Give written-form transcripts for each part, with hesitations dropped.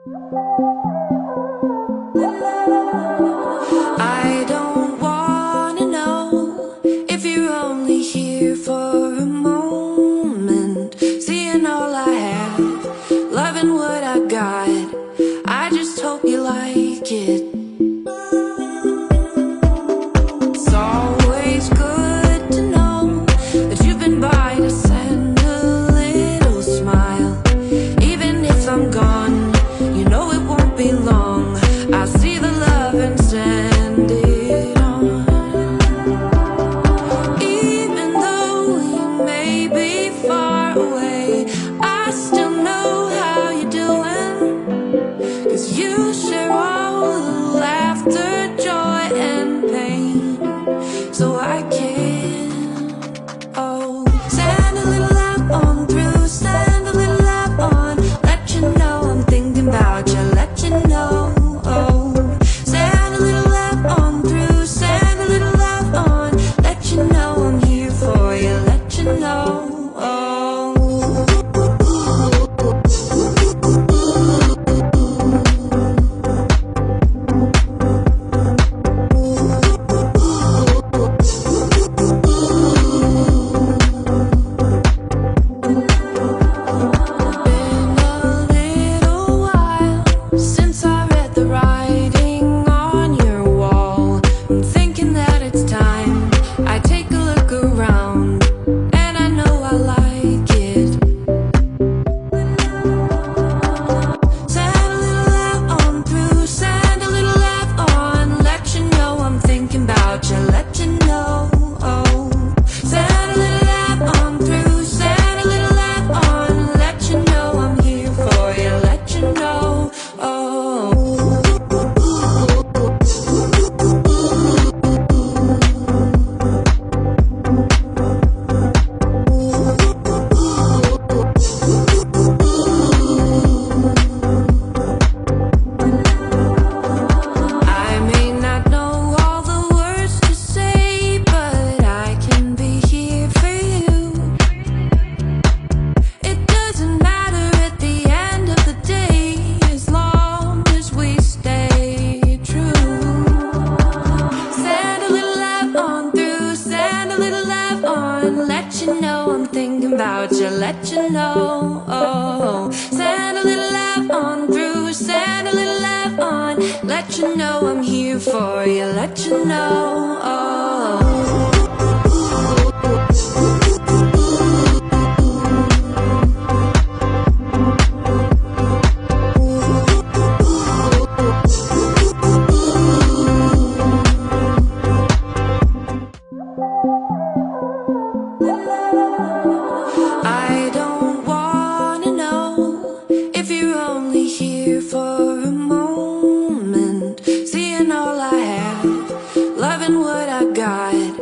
I don't wanna know if you're only here for a moment, seeing all I have, loving what I got. I just hope you like it. It's always good to know that you've been by to send a little smile. Even if I'm gone, you know it won't be long. I'll see the love and send it on. Even though we may be far away, I still know how you're doing. 'Cause you share all the laughter, joy, and pain. So I can, oh, send a little love on through, send a little love on. Let you know I'm thinking about you, let you know, oh. Send a little love on through, send a little love on. Let you know I'm here for you, let you know, oh. Let you know I'm thinking about you, let you know, oh. Send a little love on through, send a little love on. Let you know I'm here for you, let you know, oh. I don't wanna know if you're only here for a moment, seeing all I have, loving what I got.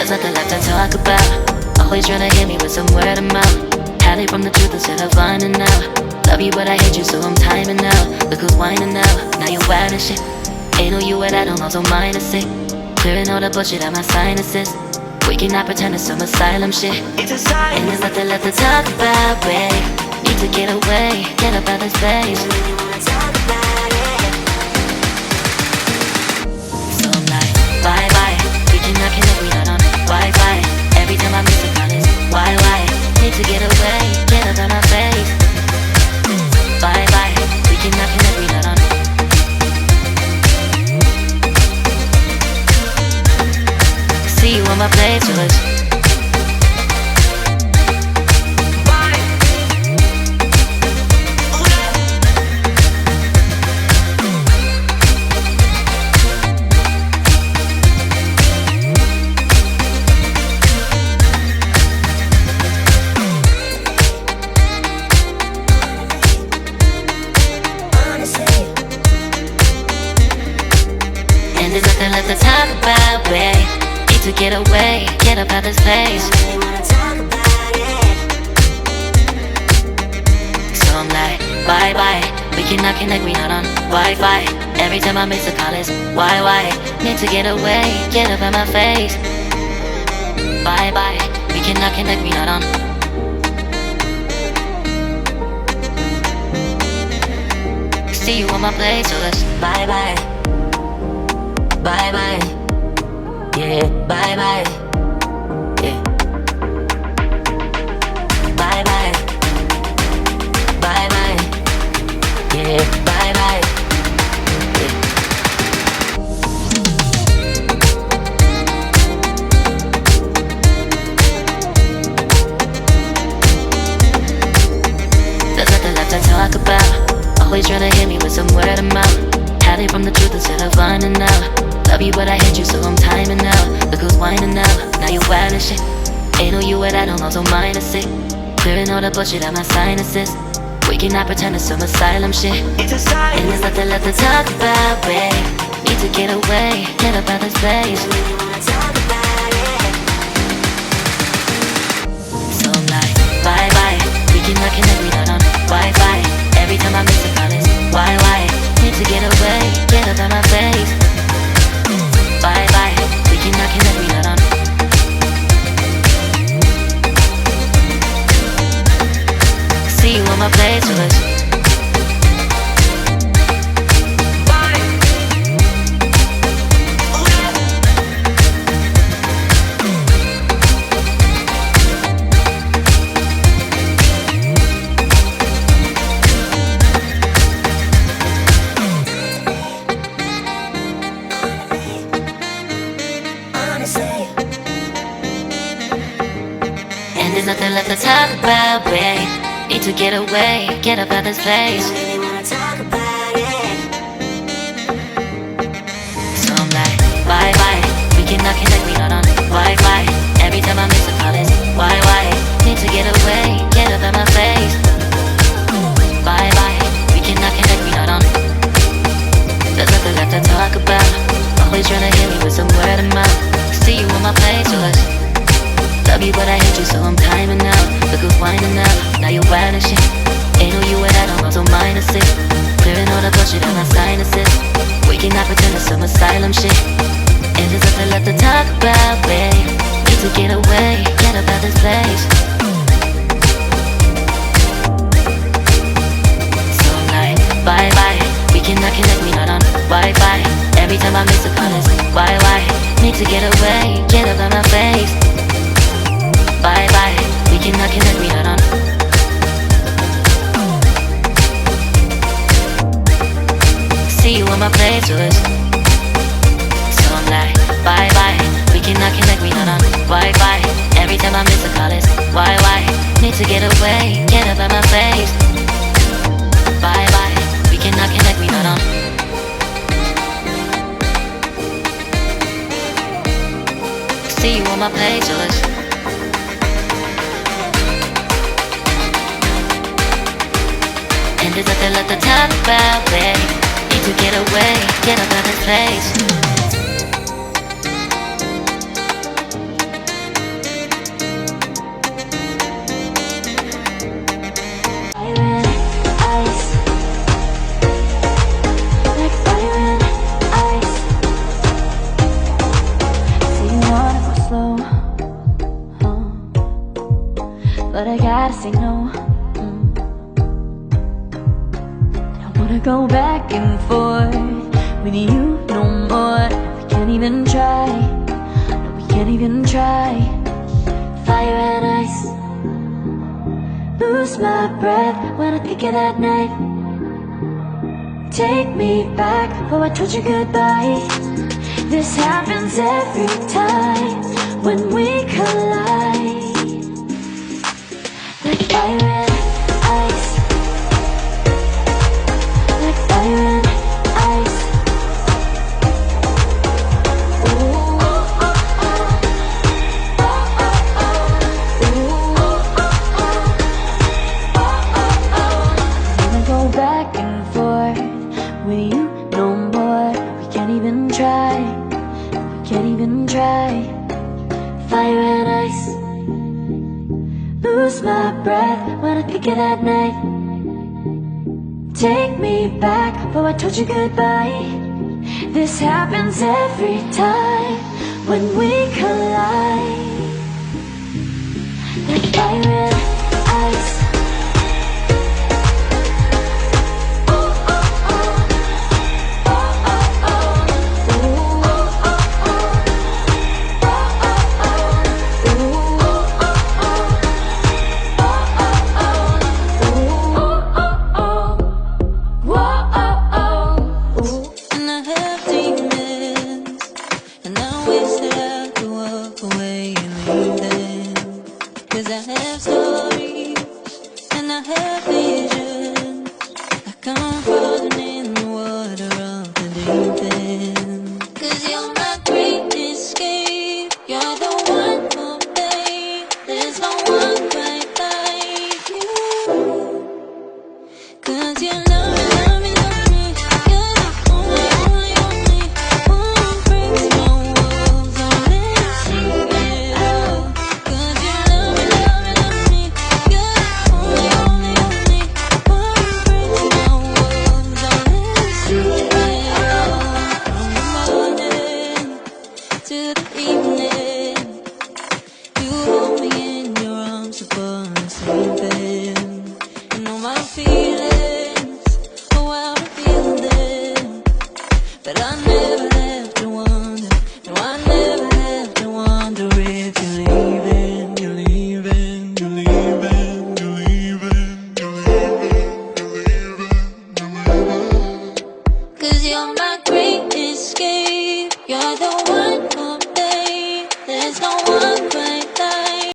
there's nothing left to talk about. Always trying to hit me with some word of mouth. Hide it from the truth instead of finding out. Love you but I hate you so I'm timing out. Look who's whining now, now you're wild and shit. Ain't no you at I don't also mind to say. Clearing all the bullshit out my sinuses. We cannot pretend it's some asylum shit. And there's nothing left to talk about, babe. Need to get away, get up out of space. So I'm like, bye bye. We cannot connect, we not on Wi-Fi. Every time I miss a call is why? Need to get away, get up out my face. Bye bye. We cannot connect, we not on. See you on my playlist. And there's nothing left to talk about, babe. Need to get away, get up out this place. So I'm like, bye bye. We cannot connect, we not on Wi-Fi. Every time I miss a call is why? Need to get away, get up out my face. Bye bye. We cannot connect, we not on. See you on my playlist. Bye bye. Bye bye. Yeah, bye bye. Yeah. Bye bye. Bye bye. Yeah, bye bye. Yeah. There's nothing left to talk about. Always trying to hit me with some word of mouth. Hide it from the truth instead of finding out. Love you but I hate you so I'm timing out. Look who's whining now, now you're wild and shit. Ain't no you at I don't also mind to say. Clearing all the bullshit out my sinuses. We cannot pretend it's some asylum shit. And there's nothing left to talk about, babe. Need to get away, get up out this place. So I'm like, bye bye. We cannot connect, we not on Wi-Fi. Every time I miss a call is why? Need to get away, get up out my face. Bye bye, we cannot connect, we not on. See you on my playlist. And there's nothing left to talk about, babe. Need to get away, get up out this place. So I'm like, bye bye. We cannot connect, we not on Wi-Fi. Every time I miss a call is why? Need to get away, get up out my face. Bye bye. We cannot connect, we not on. There's nothing left to talk about. Always trying to hit me with some word of mouth. See you on my playlist. Love you but I hate you so I'm timing out. Look who's whining now, now you're wild and shit. Ain't no you at I don't also mind to say. Clearing all the bullshit out my sinuses. We cannot pretend it's some asylum shit. And there's nothing left to talk about, babe. Need to get away, get up out this place. So I'm like, bye bye. We cannot connect, we not on Wi-Fi. Every time I miss a call is why? Need to get away, get up out my face. Bye bye, we cannot connect, we not on. See you on my playlist. So I'm like, bye bye, we cannot connect, we not on Wi-Fi. Every time I miss a call is why? Need to get away, get up out my face. Bye bye, we cannot connect, we not on. See you on my playlist. And there's nothing left to talk about, babe. Need to get away, get up out this place. say no. I wanna go back and forth with you no more. We can't even try. No, we can't even try. Fire and ice. Lose my breath when I think of that night. Take me back, oh I told you goodbye. This happens every time when we collide. Like fire and ice. Like fire and ice. Ooh. I wanna go back and forth with you no more. We can't even try. We can't even try. Fire and ice. Lose my breath when I think of that night. Take me back, oh I told you goodbye. This happens every time when we collide. Like fire and